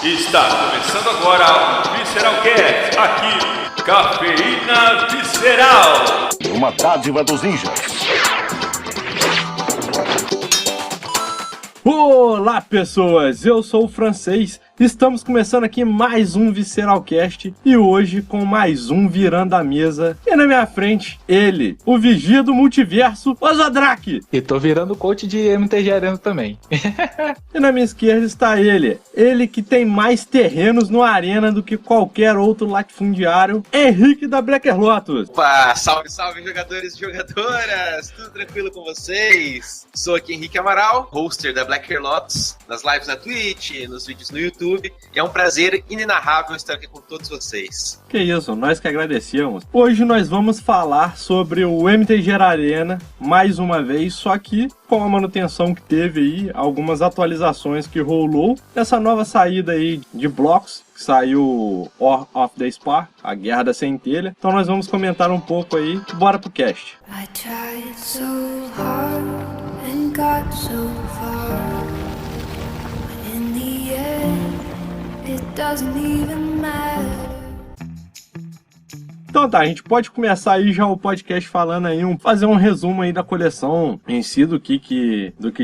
Está começando agora o Visceralcast, aqui, Cafeína Visceral. Uma dádiva dos ninjas. Olá pessoas, eu sou o Francês, estamos começando aqui mais um Visceralcast e hoje com mais um Virando a Mesa. E na minha frente, ele, o vigia do multiverso, Ozodrak. E tô virando coach de MTG Arena também. E na minha esquerda está ele que tem mais terrenos no Arena do que qualquer outro latifundiário, Henrique da Blacker Lotus. Opa, salve, salve jogadores e jogadoras, tudo tranquilo com vocês? Sou aqui Henrique Amaral, hoster da Blacker Lotus, nas lives na Twitch, nos vídeos no YouTube, e é um prazer inenarrável estar aqui com todos vocês. Que isso, nós que agradecemos. Hoje nós vamos falar sobre o MTG Arena, mais uma vez, só que com a manutenção que teve aí, algumas atualizações que rolou, essa nova saída aí de blocos, que saiu War of the Spar, a Guerra da Centelha. Então nós vamos comentar um pouco aí, bora pro cast. I tried so hard and got so far, but in the end, it doesn't even matter. Então tá, a gente pode começar aí já o podcast falando aí, fazer um resumo aí da coleção em si, do que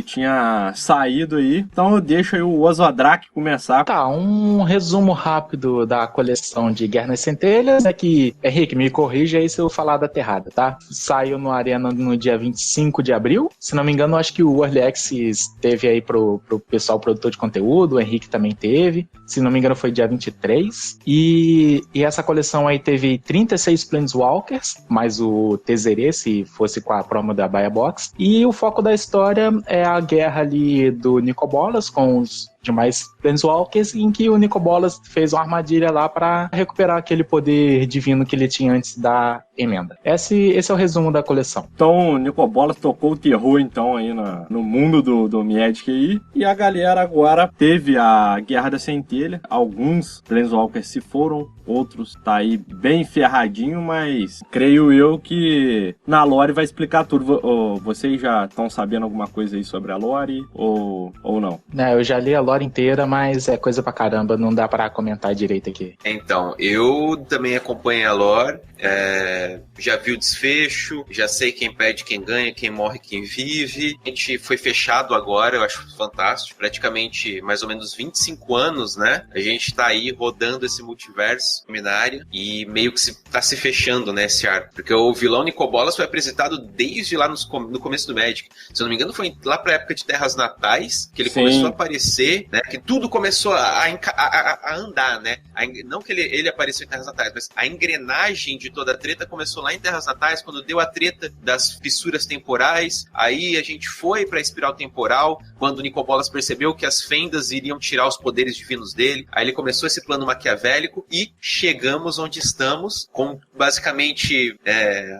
tinha saído aí. Então eu deixo aí o Ozodrak começar. Tá, um resumo rápido da coleção de Guerra nas Centelhas é que, Henrique, me corrija aí se eu falar da errada, tá? Saiu no Arena no dia 25 de abril. Se não me engano, acho que o Early Access teve aí pro pessoal produtor de conteúdo, o Henrique também teve. Se não me engano, foi dia 23. E essa coleção aí teve 36 Planeswalkers, mais o Tezzeret, se fosse com a promo da Baia Box. E o foco da história é a guerra ali do Nicobolas com os demais Planeswalkers, em que o Nicobolas fez uma armadilha lá para recuperar aquele poder divino que ele tinha antes da emenda. Esse é o resumo da coleção. Então o Nicobolas tocou o terror então aí no mundo do Magic aí, e a galera agora teve a Guerra da Centelha. Alguns Planeswalkers se foram, outros tá aí bem ferradinho, mas creio eu que na lore vai explicar tudo. Vocês já estão sabendo alguma coisa aí sobre a lore ou não? Eu já li a lore inteira, mas é coisa pra caramba, não dá pra comentar direito aqui. Então, eu também acompanho a lore, já vi o desfecho, já sei quem perde, quem ganha, quem morre, quem vive. A gente foi fechado agora, eu acho fantástico, praticamente mais ou menos 25 anos, né? A gente tá aí rodando esse multiverso minário e meio que tá se fechando, né, esse arco. Porque o vilão Nicobolas foi apresentado desde lá no começo do Magic. Se eu não me engano, foi lá pra época de Terras Natais que ele começou a aparecer, né? Que tudo começou a andar, né? Não que ele apareceu em Terras Natais, mas a engrenagem de toda a treta começou lá em Terras Natais, quando deu a treta das fissuras temporais. Aí a gente foi pra espiral temporal, quando o Nicobolas percebeu que as fendas iriam tirar os poderes divinos dele. Aí ele começou esse plano maquiavélico e chegamos onde estamos, com basicamente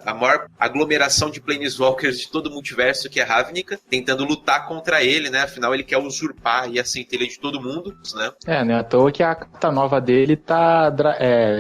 a maior aglomeração de Planeswalkers de todo o multiverso, que é Ravnica, tentando lutar contra ele, né? Afinal, ele quer usurpar e a centelha de todo mundo, né? Não é à toa que a carta nova dele tá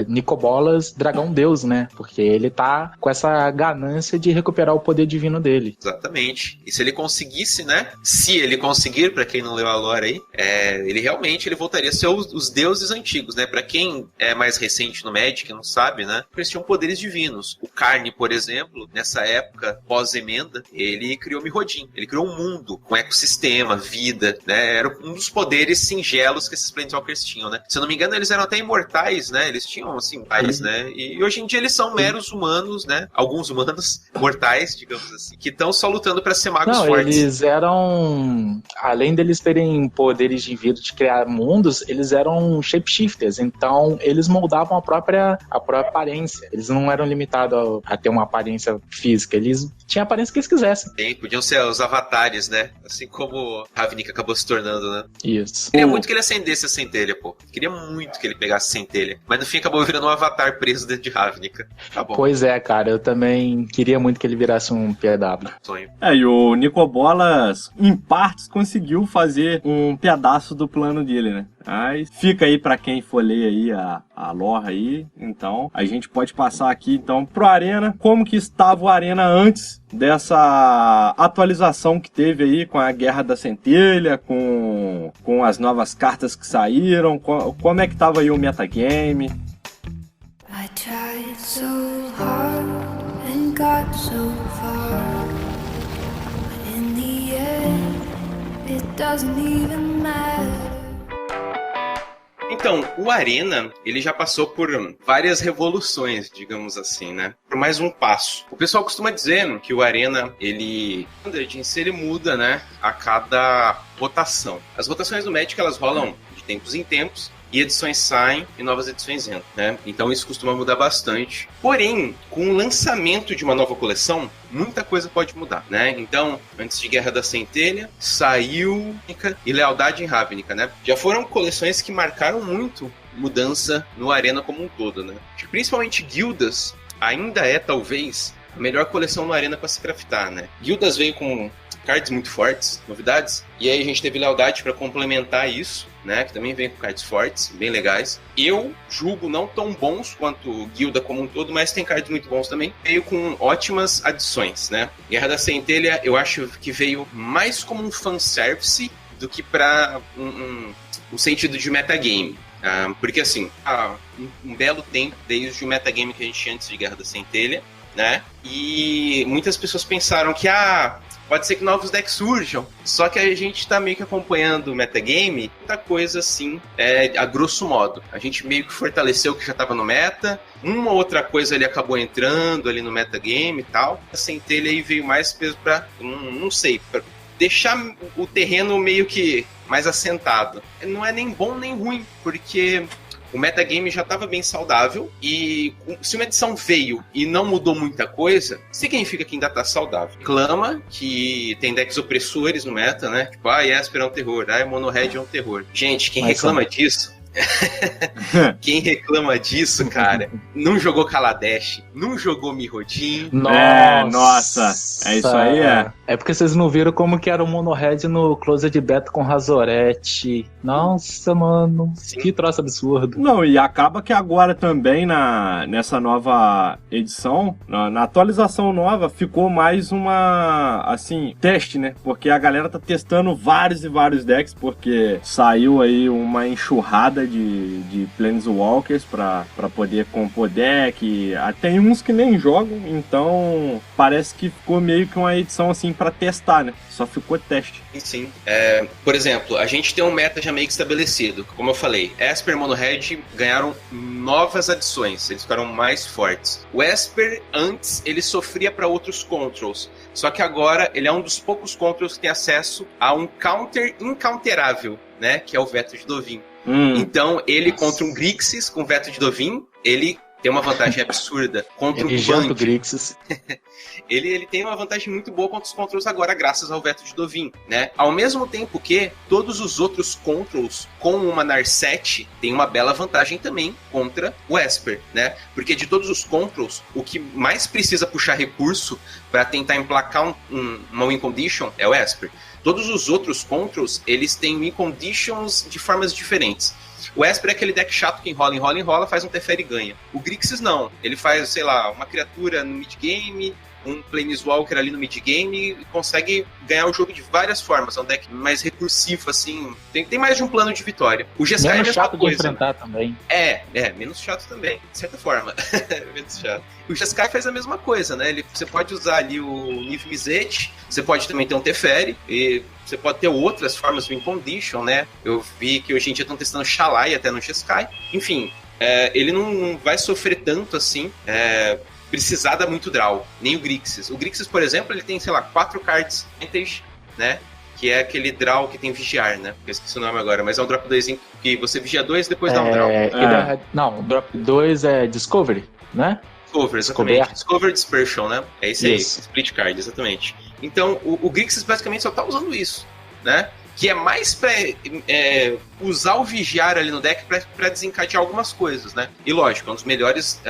Nicobolas Dragão Deus, né? Porque ele tá com essa ganância de recuperar o poder divino dele. Exatamente. E se ele conseguisse, né? Se ele conseguir, pra quem não leu a lore aí, ele voltaria a ser os deuses antigos, né? Pra quem é mais recente no Magic, não sabe, né? Eles tinham poderes divinos. O Karn, por exemplo, nessa época, pós-emenda, ele criou Mirrodin. Ele criou um mundo com ecossistema, vida, né? Era um dos poderes singelos que esses Planeswalkers tinham, né? Se eu não me engano, eles eram até imortais, né? Eles tinham, assim, pais, né? E hoje em dia eles são meros humanos, né? Alguns humanos mortais, digamos assim, que estão só lutando pra ser magos fortes. Eles eram... Além deles terem poderes de vida de criar mundos, eles eram shapeshifters. Então, eles moldavam a própria aparência. Eles não eram limitados a ter uma aparência física. Eles tinham a aparência que eles quisessem. Sim, podiam ser os avatares, né? Assim como Ravnica acabou se tornando, né? Isso. Queria muito que ele acendesse a centelha, pô. Queria muito que ele pegasse a centelha. Mas no fim acabou virando um avatar preso dentro de Ravnica. Tá bom. Pois é, cara. Eu também queria muito que ele virasse um PW. Sonho. E o Nicobolas, em partes, conseguiu fazer um pedaço do plano dele, né? Mas fica aí pra quem for ler aí a lore aí. Então, a gente pode passar aqui então pro Arena. Como que estava o Arena antes dessa atualização que teve aí com a Guerra da Centelha, com as novas cartas que saíram? Como é que tava aí o metagame? I tried so hard and got so far, but in the end, it doesn't even matter. Então, o Arena, ele já passou por várias revoluções, digamos assim, né? Por mais um passo. O pessoal costuma dizer que o Arena, ele muda, né? A cada rotação. As rotações do Magic, elas rolam de tempos em tempos, e edições saem e novas edições entram, né? Então isso costuma mudar bastante. Porém, com o lançamento de uma nova coleção, muita coisa pode mudar, né? Então, antes de Guerra da Centelha, saiu e Lealdade em Ravnica, né? Já foram coleções que marcaram muito mudança no Arena como um todo, né? Principalmente Guildas ainda é, talvez, a melhor coleção no Arena para se craftar, né? Guildas veio com cards muito fortes, novidades, e aí a gente teve Lealdade para complementar isso, né, que também vem com cards fortes, bem legais. Eu julgo não tão bons quanto Guilda como um todo, mas tem cards muito bons também. Veio com ótimas adições, né? Guerra da Centelha, eu acho que veio mais como um fanservice do que para um sentido de metagame. Porque assim, há um belo tempo, desde o metagame que a gente tinha antes de Guerra da Centelha, né? E muitas pessoas pensaram que pode ser que novos decks surjam, só que a gente tá meio que acompanhando o metagame, muita coisa assim, a grosso modo. A gente meio que fortaleceu o que já tava no meta, uma outra coisa ali acabou entrando ali no metagame e tal. A Centelha aí veio mais peso pra, não sei, pra deixar o terreno meio que mais assentado. Não é nem bom nem ruim, porque o metagame já estava bem saudável, e se uma edição veio e não mudou muita coisa, significa que ainda está saudável. Clama que tem decks opressores no meta, né? Tipo, Esper é um terror, Mono Red é um terror. Gente, quem reclama disso... Quem reclama disso, cara, não jogou Kaladesh, não jogou Mirrodin. Nossa, é isso aí, É porque vocês não viram como que era o Mono Red no Closed Beta com Razorette. Nossa, mano, sim. Que troço absurdo. Não, e acaba que agora também nessa nova edição, na atualização nova, ficou mais assim, teste, né? Porque a galera tá testando vários e vários decks, porque saiu aí uma enxurrada de Planeswalkers pra poder compor deck. Tem uns que nem jogam, então parece que ficou meio que uma edição assim pra testar, né? Só ficou teste. Sim. Por exemplo, a gente tem um meta já meio que estabelecido. Como eu falei, Esper e Mono Red ganharam novas adições, eles ficaram mais fortes. O Esper, antes, ele sofria para outros controls, só que agora ele é um dos poucos controls que tem acesso a um counter incounterável, né? Que é o Veto de Dovin. Então, ele contra um Grixis com Veto de Dovin, ele tem uma vantagem absurda contra um Band. Grixis. Ele tem uma vantagem muito boa contra os controls agora, graças ao Veto de Dovin, né? Ao mesmo tempo que todos os outros controls com uma Narset tem uma bela vantagem também contra o Esper, né? Porque de todos os controls, o que mais precisa puxar recurso para tentar emplacar uma win condition é o Esper. Todos os outros controls, eles têm win conditions de formas diferentes. O Esper é aquele deck chato que enrola, faz um Teferi e ganha. O Grixis não. Ele faz, sei lá, uma criatura no mid-game, um Planeswalker ali no mid-game e consegue ganhar o jogo de várias formas. É um deck mais recursivo, assim. Tem mais de um plano de vitória. O Jeskai é a mesma chato coisa. De enfrentar também. Menos chato também, de certa forma. Menos chato. O Jeskai faz a mesma coisa, né? Você pode usar ali o Niv Mizzet, você pode também ter um Teferi, e você pode ter outras formas de win condition, né? Eu vi que hoje em dia estão testando Shalai até no Jeskai. Enfim, ele não vai sofrer tanto assim, precisar dar muito draw, nem o Grixis. O Grixis, por exemplo, ele tem, sei lá, 4 cards vintage, né? Que é aquele draw que tem vigiar, né? Eu esqueci o nome agora, mas é um drop 2 que você vigia 2 e depois dá um draw. Não, o drop 2 é Discovery, né? Discover, exatamente. Discover Dispersion, né? É isso aí, Split Card, exatamente. Então, o Grixis basicamente só tá usando isso, né? que é mais pra usar o Vigiar ali no deck pra desencadear algumas coisas, né? E lógico, é um dos melhores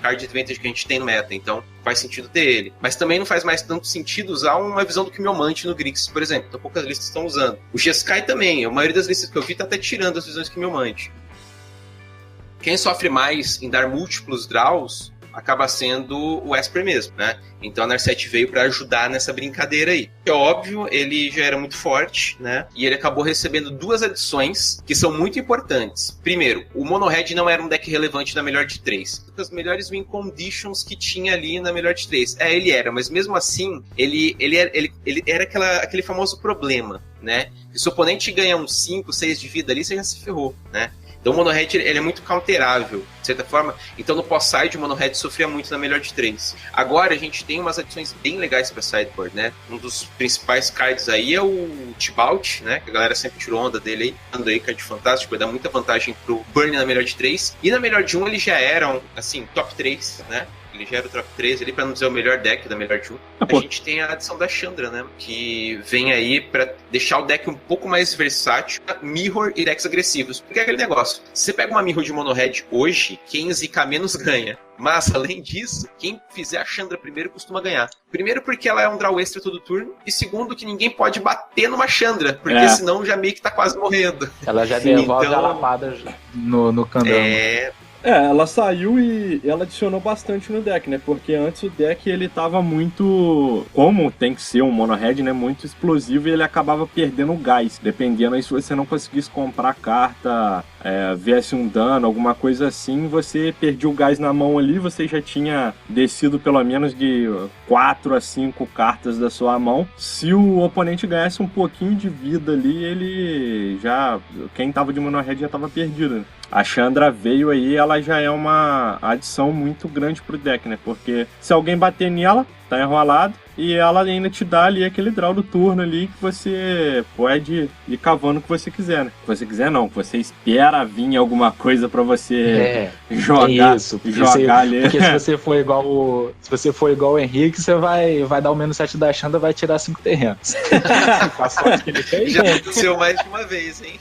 card advantage que a gente tem no meta, então faz sentido ter ele. Mas também não faz mais tanto sentido usar uma visão do Quimiomante no Grixis, por exemplo. Então poucas listas estão usando. O Jeskai também, a maioria das listas que eu vi tá até tirando as visões Quimiomante. Quem sofre mais em dar múltiplos draws acaba sendo o Esper mesmo, né? Então a Narset veio para ajudar nessa brincadeira aí. É óbvio, ele já era muito forte, né? E ele acabou recebendo 2 adições que são muito importantes. Primeiro, o Mono Red não era um deck relevante na melhor de 3. As melhores win conditions que tinha ali na melhor de 3. Ele era, mas mesmo assim, ele era aquele famoso problema, né? Se o oponente ganha uns 5, 6 de vida ali, você já se ferrou, né? Então o Mono Red ele é muito counterável, de certa forma. Então no pós-side o Mono Red sofria muito na melhor de 3. Agora a gente tem umas adições bem legais para sideboard, né? Um dos principais cards aí é o Tibalt, né? Que a galera sempre tirou onda dele aí. Ando aí, card fantástico, vai dar muita vantagem pro Burn na melhor de 3. E na melhor de 1 ele já era, assim, top 3, né? Ele já era o top 3 ali, pra não dizer o melhor deck da melhor de 1. A gente tem a adição da Chandra, né? Que vem aí pra deixar o deck um pouco mais versátil, mirror e decks agressivos. Porque é aquele negócio, se você pega uma mirror de Mono Red hoje, quem zicar menos ganha. Mas, além disso, quem fizer a Chandra primeiro costuma ganhar. Primeiro porque ela é um draw extra todo turno, e segundo que ninguém pode bater numa Chandra, porque senão já meio que tá quase morrendo. Ela já devolve a lapada no candango. Ela saiu e ela adicionou bastante no deck, né? Porque antes o deck ele tava muito, como tem que ser um Mono Red, né? Muito explosivo e ele acabava perdendo o gás. Dependendo aí se você não conseguisse comprar carta, viesse um dano, alguma coisa assim, você perdia o gás na mão ali, você já tinha descido pelo menos de 4 a 5 cartas da sua mão. Se o oponente ganhasse um pouquinho de vida ali, ele já... Quem tava de Mono Red já tava perdido, né? A Chandra veio aí, ela já é uma adição muito grande pro deck, né? Porque se alguém bater nela, tá enrolado, e ela ainda te dá ali aquele draw do turno ali que você pode ir cavando o que você quiser, né? Que você quiser não, que você espera vir alguma coisa pra você jogar, ali. Porque se você for igual o Henrique, você vai dar o menos 7 da Chandra e vai tirar 5 terrenos. Com a sorte que ele fez. Já aconteceu mais de uma vez, hein?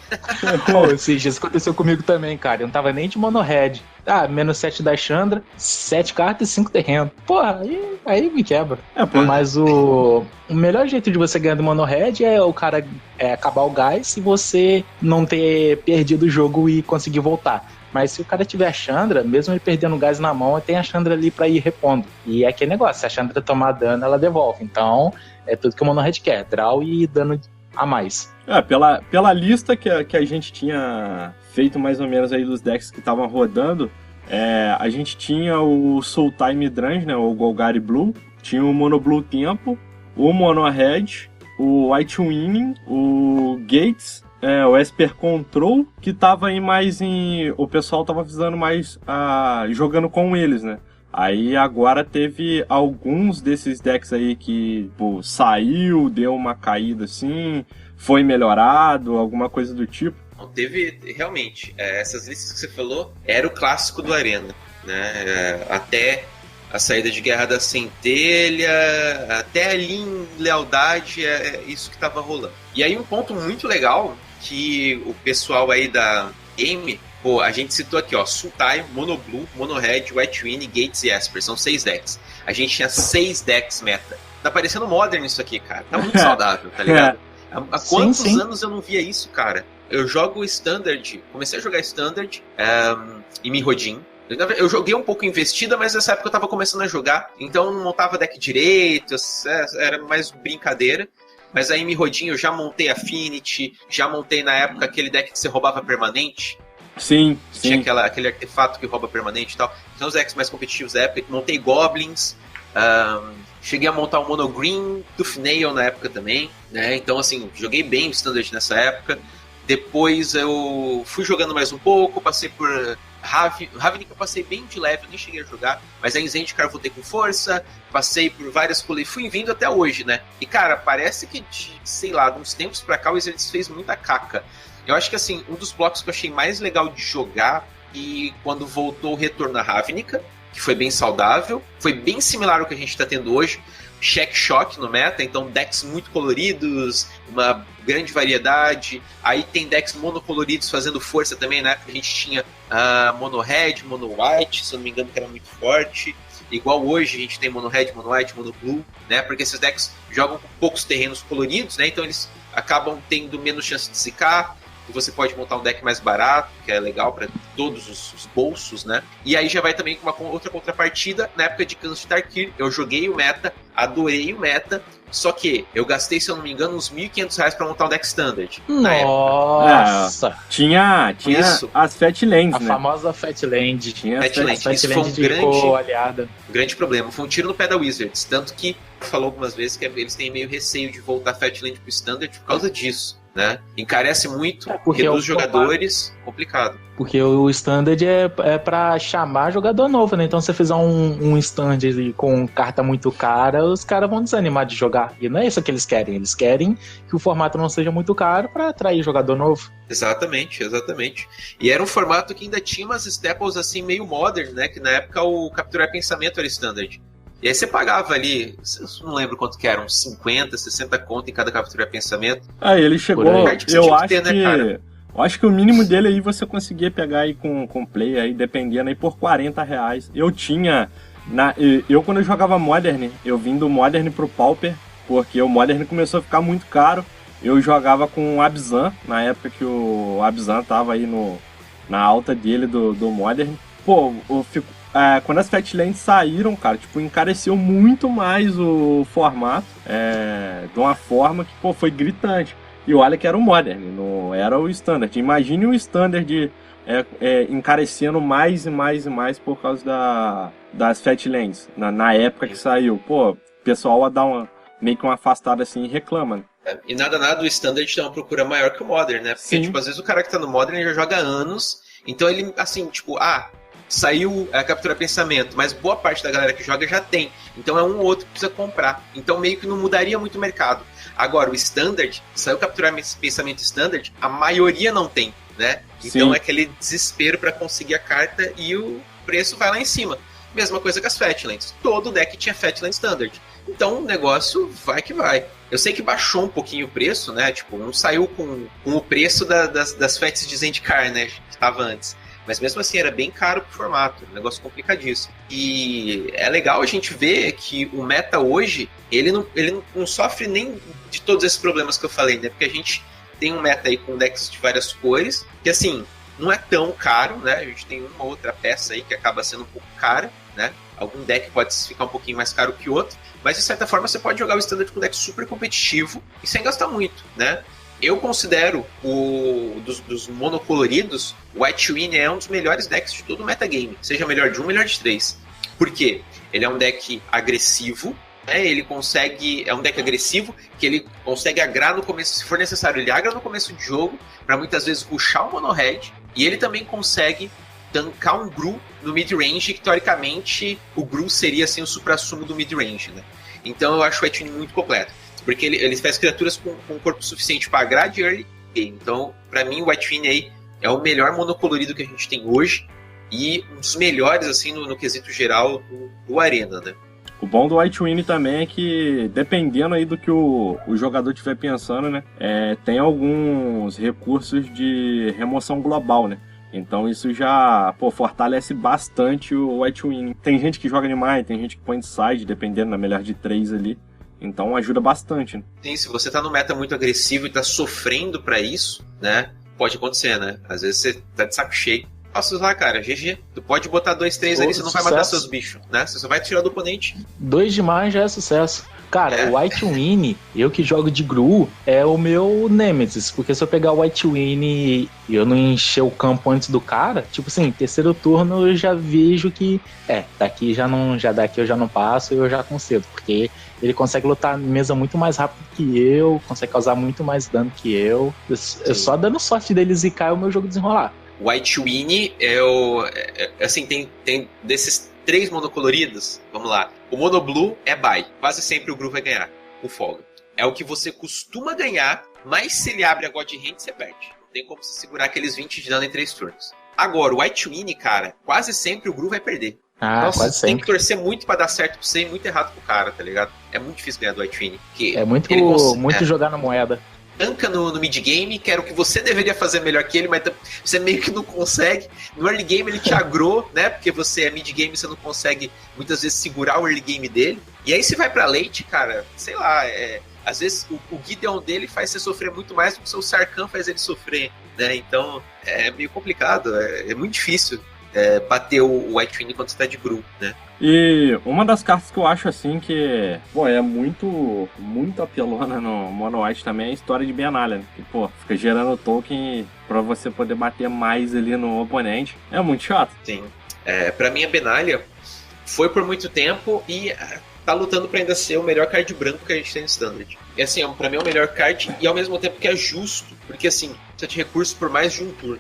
Pô, isso aconteceu comigo também, cara. Eu não tava nem de Mono Red. Menos 7 da Chandra, 7 cartas e 5 terrenos. Porra, aí me quebra. Mas o melhor jeito de você ganhar do Mono Red é o cara acabar o gás e você não ter perdido o jogo e conseguir voltar. Mas se o cara tiver a Chandra, mesmo ele perdendo o gás na mão, tem a Chandra ali pra ir repondo. E é aquele negócio, se a Chandra tomar dano, ela devolve. Então, é tudo que o Mono Red quer, draw e dano a mais. Pela lista que a gente tinha feito mais ou menos aí dos decks que estavam rodando, a gente tinha o Soul Time Hydrange, né, o Golgari Blue, tinha o Mono Blue Tempo, o Mono Red, o White Winning, o Gates, o Esper Control, que tava aí mais em... O pessoal tava visando mais jogando com eles, né? Aí agora teve alguns desses decks aí que saiu, deu uma caída assim, foi melhorado, alguma coisa do tipo. Teve, realmente, essas listas que você falou, era o clássico do Arena, né? Até a saída de Guerra da Centelha, até ali em Lealdade, isso que tava rolando. E aí um ponto muito legal, que o pessoal aí da Game, a gente citou aqui, ó, Sultai, Mono Blue, Mono Red, White Winnie, Gates e Esper, são 6 decks. A gente tinha 6 decks meta. Tá parecendo Modern isso aqui, cara. Tá muito saudável, tá ligado? Há quantos anos eu não via isso, cara? Eu jogo Standard, comecei a jogar Standard e Mirrodin. Eu joguei um pouco investida, mas nessa época eu tava começando a jogar, então não montava deck direito, era mais brincadeira. Mas aí em Mirrodin eu já montei Affinity, já montei na época aquele deck que você roubava permanente. Sim. Tinha aquele artefato que rouba permanente e tal. Então os decks mais competitivos da época, montei Goblins, cheguei a montar o Mono Green, Toothnail na época também, né? Então assim, joguei bem o Standard nessa época. Depois eu fui jogando mais um pouco, passei por Ravnica, eu passei bem de leve, eu nem cheguei a jogar, mas a Zendikar eu voltei com força, passei por várias coleções, fui vindo até hoje, né? E cara, parece que de uns tempos pra cá o Wizards fez muita caca. Eu acho que assim, um dos blocos que eu achei mais legal de jogar, e quando voltou o retorno à Ravnica, que foi bem saudável, foi bem similar ao que a gente tá tendo hoje, Check Shock no meta, então decks muito coloridos, uma grande variedade. Aí tem decks monocoloridos fazendo força também, né? A gente tinha mono red, mono white, se eu não me engano, que era muito forte. Igual hoje a gente tem mono red, mono white, mono blue, né? Porque esses decks jogam com poucos terrenos coloridos, né? Então eles acabam tendo menos chance de zicar. E você pode montar um deck mais barato, que é legal para todos os bolsos, né? E aí já vai também com uma outra contrapartida. Na época de Khans de Tarkir, eu joguei o meta, adorei o meta, só que eu gastei, se eu não me engano, uns R$1.500 para montar um deck standard. Nossa! Tinha Isso. as Fat Lands, A né? famosa Fat Land. Tinha Fat Land. Fat Isso foi Land um de cor aliada. grande problema. Foi um tiro no pé da Wizards. Tanto que falou algumas vezes que eles têm meio receio de voltar Fat Land pro standard por causa disso, né? Encarece muito, porque reduz jogadores, complicado. Porque o standard é pra chamar jogador novo, né? Então se você fizer um standard com carta muito cara, os caras vão desanimar de jogar. E não é isso que eles querem. Eles querem que o formato não seja muito caro pra atrair jogador novo. Exatamente. E era um formato que ainda tinha umas staples assim meio modern, né? Que na época o Capturar Pensamento era standard. E aí você pagava ali, eu não lembro quanto que era, uns 50, 60 conto em cada Capturar Pensamento. Aí ele chegou, eu acho que o mínimo dele aí você conseguia pegar aí com play aí, dependendo aí por R$40. Eu tinha, quando eu jogava Modern, eu vim do Modern pro Pauper, porque o Modern começou a ficar muito caro. Eu jogava com o Abzan, na época que o Abzan tava aí na alta dele do Modern. Pô, quando as Fat Lands saíram, cara, tipo, encareceu muito mais o formato, de uma forma que, pô, foi gritante. E olha que era o Modern, não era o Standard. Imagine o Standard encarecendo mais e mais e mais por causa das Fat Lands, na época que saiu. Pô, o pessoal a dar meio que uma afastada assim e reclama, né? E nada, o Standard tem uma procura maior que o Modern, né? Porque, Sim. tipo, às vezes o cara que tá no Modern já joga há anos, então ele, assim, tipo, saiu a Capturar Pensamento, mas boa parte da galera que joga já tem. Então é um ou outro que precisa comprar. Então meio que não mudaria muito o mercado. Agora, o Standard, saiu Capturar Pensamento Standard, a maioria não tem, né? Então Sim. é aquele desespero para conseguir a carta e o preço vai lá em cima. Mesma coisa com as Fatlands. Todo deck tinha Fatland Standard. Então o negócio vai que vai. Eu sei que baixou um pouquinho o preço, né? Tipo, não saiu com o preço das Fats de Zendikar, né? Que estava antes. Mas mesmo assim era bem caro pro formato, um negócio complicadíssimo. E é legal a gente ver que o meta hoje, ele não sofre nem de todos esses problemas que eu falei, né? Porque a gente tem um meta aí com decks de várias cores, que assim, não é tão caro, né? A gente tem uma outra peça aí que acaba sendo um pouco cara, né? Algum deck pode ficar um pouquinho mais caro que o outro, mas de certa forma você pode jogar o Standard com um deck super competitivo e sem gastar muito, né? Eu considero dos monocoloridos, o White Win é um dos melhores decks de todo o metagame. Seja melhor de um, melhor de três. Por quê? Ele é um deck agressivo, né? É um deck agressivo que ele consegue agrar no começo, se for necessário, ele agra no começo de jogo, para muitas vezes rushar o mono red, e ele também consegue tancar um Gru no mid-range, que teoricamente o Gru seria assim o supra-sumo do mid-range, né? Então eu acho o White Win muito completo. Porque ele faz criaturas com um corpo suficiente para agrar de early game. Então, para mim, o White Win aí é o melhor monocolorido que a gente tem hoje e um dos melhores, assim, no quesito geral do Arena, né? O bom do White Win também é que, dependendo aí do que o jogador estiver pensando, né, tem alguns recursos de remoção global, né? Então isso já, fortalece bastante o White Win. Tem gente que joga demais, tem gente que põe de side, dependendo, na melhor de 3 ali. Então ajuda bastante, né? Sim, se você tá no meta muito agressivo e tá sofrendo pra isso, né? Pode acontecer, né? Às vezes você tá de saco cheio. Posso lá, cara, GG. Tu pode botar 2-3 ali, você não vai matar seus bichos, né? Você só vai tirar do oponente. 2 demais já é sucesso. Cara, o White Win, eu que jogo de Gru, é o meu Nemesis. Porque se eu pegar o White Win e eu não encher o campo antes do cara, tipo assim, terceiro turno eu já vejo que daqui eu já não passo e eu já concedo. Porque ele consegue lutar mesa muito mais rápido que eu, consegue causar muito mais dano que eu. Eu só dando sorte dele zicar é o meu jogo desenrolar. White Win assim, tem desses 3 monocoloridos, vamos lá. O Mono Blue é buy. Quase sempre o Gru vai ganhar, com folga. É o que você costuma ganhar, mas se ele abre a God Hand, você perde. Não tem como você segurar aqueles 20 de dano em 3 turnos. Agora, o White Win, cara, quase sempre o Gru vai perder. Nossa, quase você tem sempre. que torcer muito pra dar certo pra você e muito errado pro cara, tá ligado? É muito difícil ganhar do White Win. É muito jogar na moeda. tanca no mid-game, que era o que você deveria fazer melhor que ele, mas você meio que não consegue. No early game ele te agrou, né? Porque você é mid-game, você não consegue muitas vezes segurar o early game dele. E aí você vai pra late, cara, sei lá, às vezes o Gideon dele faz você sofrer muito mais do que o seu Sarkhan faz ele sofrer, né? Então é meio complicado, é muito difícil bater o White Wind quando você tá de Gru, né? E uma das cartas que eu acho assim que, pô, é muito apelona no Mono White também é a história de Benalia, né? Que, pô, fica gerando token pra você poder bater mais ali no oponente. É muito chato. Sim. Pra mim a Benalia foi por muito tempo e tá lutando pra ainda ser o melhor card branco que a gente tem no Standard. E assim, pra mim é o melhor card e ao mesmo tempo que é justo, porque assim, precisa de recursos por mais de um turno.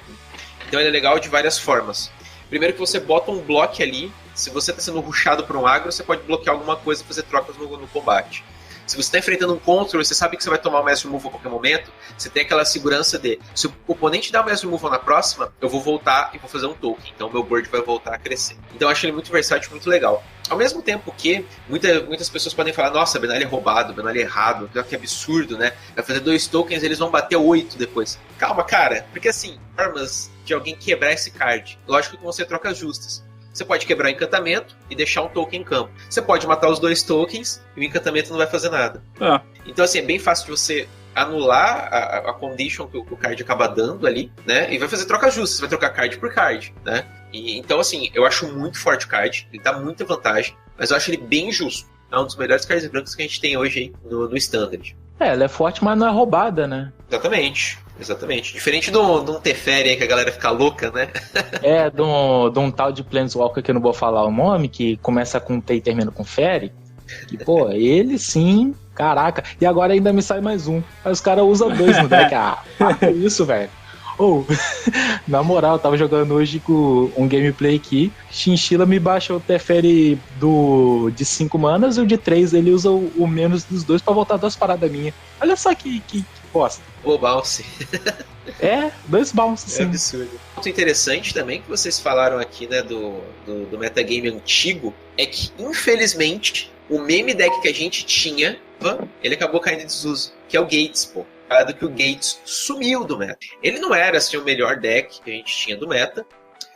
Então ele é legal de várias formas. Primeiro que você bota um bloco ali, se você está sendo rushado por um agro, você pode bloquear alguma coisa e fazer trocas no combate. Se você está enfrentando um control, você sabe que você vai tomar o Mass Removal a qualquer momento, você tem aquela segurança de, se o oponente dá o Mass Removal na próxima, eu vou voltar e vou fazer um token, então meu board vai voltar a crescer. Então eu acho ele muito versátil, muito legal. Ao mesmo tempo que muitas pessoas podem falar, nossa, Benalia é roubado, Benalia é errado, que absurdo, né? Vai fazer 2 tokens, eles vão bater 8 depois. Calma, cara, porque assim, formas de alguém quebrar esse card. Lógico que vão ser trocas justas. Você pode quebrar o encantamento e deixar um token em campo. Você pode matar os 2 tokens e o encantamento não vai fazer nada. Então, assim, é bem fácil de você anular a condition que o card acaba dando ali, né? E vai fazer trocas justas, você vai trocar card por card, né? Então, assim, eu acho muito forte o card, ele dá muita vantagem, mas eu acho ele bem justo. É um dos melhores cards brancos que a gente tem hoje aí no Standard. Ela é forte, mas não é roubada, né? Exatamente. Diferente de um Teferi aí que a galera fica louca, né? De um tal de Planeswalker que eu não vou falar o nome, que começa com T e termina com Feri. E, pô, ele sim, caraca. E agora ainda me sai mais um. Aí os caras usam 2 no deck. Que isso, velho. Na moral, eu tava jogando hoje com um gameplay aqui. Chinchila me baixa o Teferi de 5 manas e o de 3 ele usa o menos dos 2 pra voltar 2 paradas minhas. Olha só que bosta. O bounce. 2 bounces, sim. É absurdo. Um ponto interessante também que vocês falaram aqui, né, do metagame antigo, é que, infelizmente, o meme deck que a gente tinha, ele acabou caindo em desuso, que é o Gates, pô. Do que o Gates sumiu do meta. Ele não era assim, o melhor deck que a gente tinha do meta,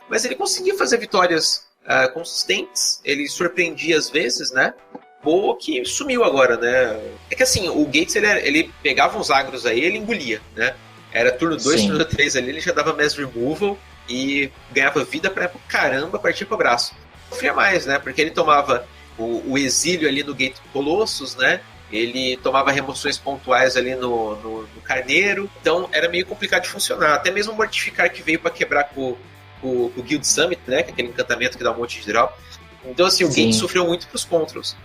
mas ele conseguia fazer vitórias consistentes, ele surpreendia às vezes, né? Boa que sumiu agora, né? É que assim, o Gates ele pegava uns agros aí, ele engolia, né? Era turno 2, turno 3 ali, ele já dava Mass Removal e ganhava vida pra caramba, partir pro braço. Sofria mais, né? Porque ele tomava o exílio ali no Gate Colossus, né? Ele tomava remoções pontuais ali no Carneiro, então era meio complicado de funcionar. Até mesmo o Mortificar que veio para quebrar com o Guild Summit, né? Que é aquele encantamento que dá um monte de draw. Então, assim, o Gates sofreu muito pros controls.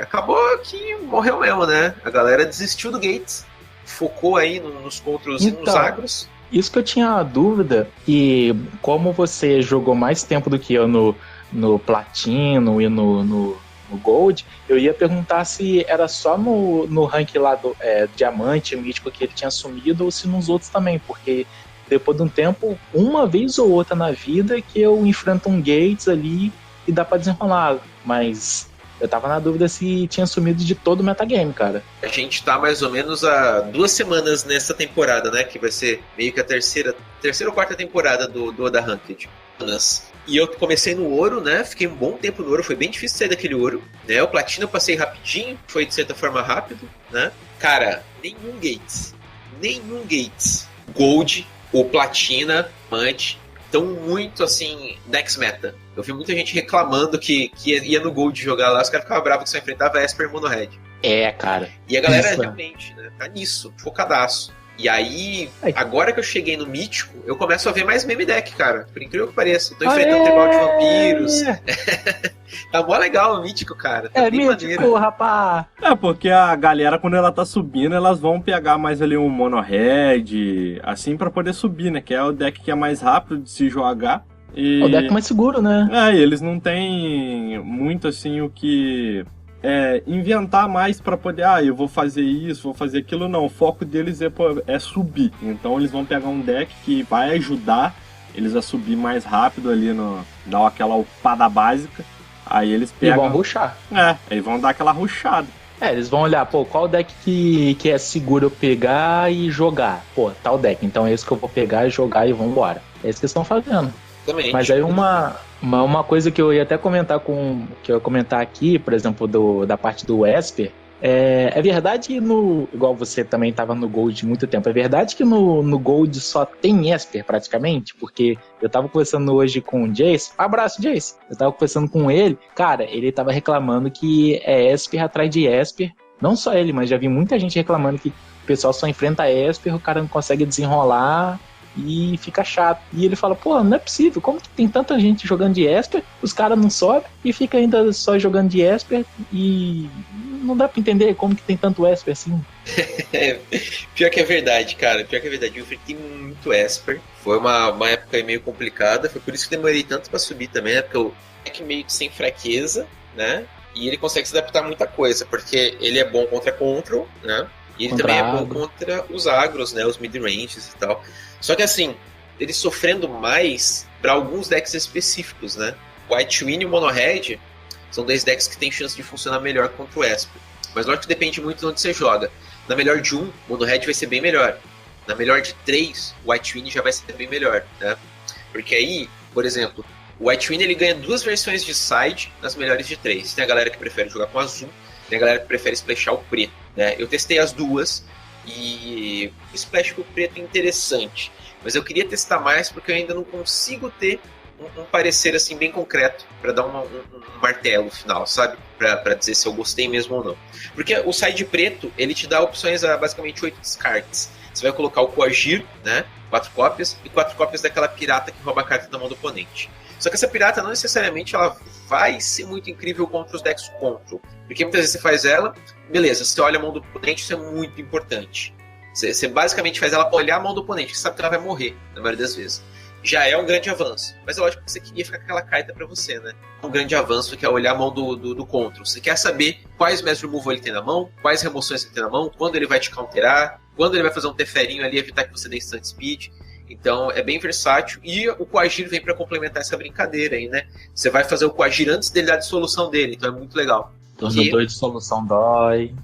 Acabou que morreu mesmo, né? A galera desistiu do Gates, focou aí nos controls e nos agros. Isso que eu tinha dúvida, e como você jogou mais tempo do que eu no Platino e no Gold, eu ia perguntar se era só no rank lá do Diamante, Mítico, que ele tinha sumido, ou se nos outros também, porque depois de um tempo, uma vez ou outra na vida, que eu enfrento um Gates ali e dá pra desenrolar, mas eu tava na dúvida se tinha sumido de todo o metagame, cara. A gente tá mais ou menos há 2 semanas nessa temporada, né, que vai ser meio que a terceira ou quarta temporada do Oda Ranked. E eu comecei no ouro, né? Fiquei um bom tempo no ouro, foi bem difícil sair daquele ouro, né? O platino eu passei rapidinho, foi de certa forma rápido, né? Cara, nenhum Gates. Gold, o platina, Diamante, estão muito assim, next meta. Eu vi muita gente reclamando que ia no Gold jogar lá, os caras ficavam bravos que só enfrentava Esper e Mono Red. Cara. E a galera realmente, né? Tá nisso, focadaço. E aí, agora que eu cheguei no Mítico, eu começo a ver mais meme deck, cara. Por incrível que pareça. Tô enfrentando tribal de vampiros. Tá mó legal o Mítico, cara. Tá bem Mítico, maneiro. rapaz. Porque a galera, quando ela tá subindo, elas vão pegar mais ali um Mono Red, assim, pra poder subir, né? Que é o deck que é mais rápido de se jogar. E... o deck mais seguro, né? E eles não têm muito, assim, o que... inventar mais pra poder, eu vou fazer isso, vou fazer aquilo, não. O foco deles é subir. Então eles vão pegar um deck que vai ajudar eles a subir mais rápido ali, dar aquela upada básica. Aí eles pegam... e vão rushar. Aí vão dar aquela rushada. Eles vão olhar, pô, qual deck que é seguro eu pegar e jogar? Pô, tal deck, então é esse que eu vou pegar e jogar e vambora. É isso que eles estão fazendo. Também. Mas aí uma coisa que eu ia até comentar que eu ia comentar aqui, por exemplo, da parte do Esper, é verdade que igual você também estava no Gold muito tempo, é verdade que no Gold só tem Esper praticamente? Porque eu tava conversando hoje com o Jace, abraço Jace, eu tava conversando com ele, cara, ele tava reclamando que é Esper atrás de Esper, não só ele, mas já vi muita gente reclamando que o pessoal só enfrenta Esper, o cara não consegue desenrolar e fica chato. E ele fala, pô, não é possível, como que tem tanta gente jogando de Esper, os caras não sobem e fica ainda só jogando de Esper e não dá pra entender como que tem tanto Esper assim. Pior que é verdade, cara, pior que é verdade, eu enfrentei muito Esper, foi uma época meio complicada, foi por isso que demorei tanto pra subir também, né, porque o deck meio que sem fraqueza, né, e ele consegue se adaptar a muita coisa, porque ele é bom contra control, né, e ele também é bom contra os agros, né, os mid-ranges e tal. Só que assim, ele sofrendo mais para alguns decks específicos, né? O White-Win e o Mono-Red são dois decks que têm chance de funcionar melhor contra o Esper. Mas lógico que depende muito de onde você joga. Na melhor de 1, o Mono-Red vai ser bem melhor. Na melhor de 3, o White-Win já vai ser bem melhor, né? Porque aí, por exemplo, o White-Win ele ganha 2 versões de side nas melhores de 3. Tem a galera que prefere jogar com azul, tem a galera que prefere splashar o preto, né? Eu testei as duas e o splash com o preto é interessante, mas eu queria testar mais porque eu ainda não consigo ter um parecer assim bem concreto para dar um martelo final, sabe? Para dizer se eu gostei mesmo ou não. Porque o side preto, ele te dá opções a basicamente 8 descartes. Você vai colocar o Coagir, né? 4 cópias, e 4 cópias daquela pirata que rouba a carta da mão do oponente. Só que essa pirata não necessariamente ela vai ser muito incrível contra os decks control. Porque muitas vezes você faz ela, beleza, você olha a mão do oponente, isso é muito importante. Você basicamente faz ela olhar a mão do oponente, você sabe que ela vai morrer, na maioria das vezes. Já é um grande avanço. Mas é lógico que você queria ficar com aquela carta pra você, né? Um grande avanço que é olhar a mão do control. Você quer saber quais Mass Removal ele tem na mão, quais remoções ele tem na mão, quando ele vai te counterar, quando ele vai fazer um teferinho ali, evitar que você dê instant speed. Então é bem versátil. E o Coagir vem pra complementar essa brincadeira aí, né? Você vai fazer o Coagir antes dele dar a dissolução dele, então é muito legal. Turno 2 de solução dói.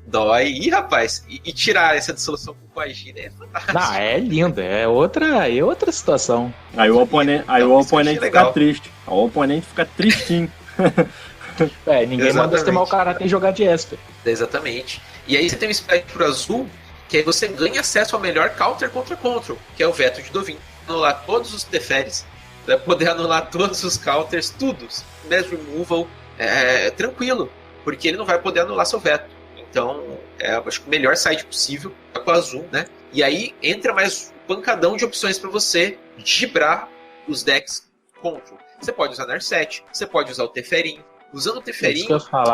Dói. Ih, rapaz, e tirar essa dissolução com o Coagir é fantástico. Não, é lindo, é outra situação. Aí o oponente fica triste. O oponente fica tristinho. Ninguém manda você mau caráter e jogar de Esper. Exatamente. E aí você tem um splash pro azul, que aí você ganha acesso ao melhor counter contra control, que é o veto de Dovin. Anular todos os Teferis, vai poder anular todos os counters, tudo. Mass Removal, tranquilo, porque ele não vai poder anular seu veto. Então, acho que o melhor side possível é com o azul, né? E aí entra mais um pancadão de opções para você gibrar os decks control. Você pode usar Narset, você pode usar o Teferinho. Usando o Teferinho,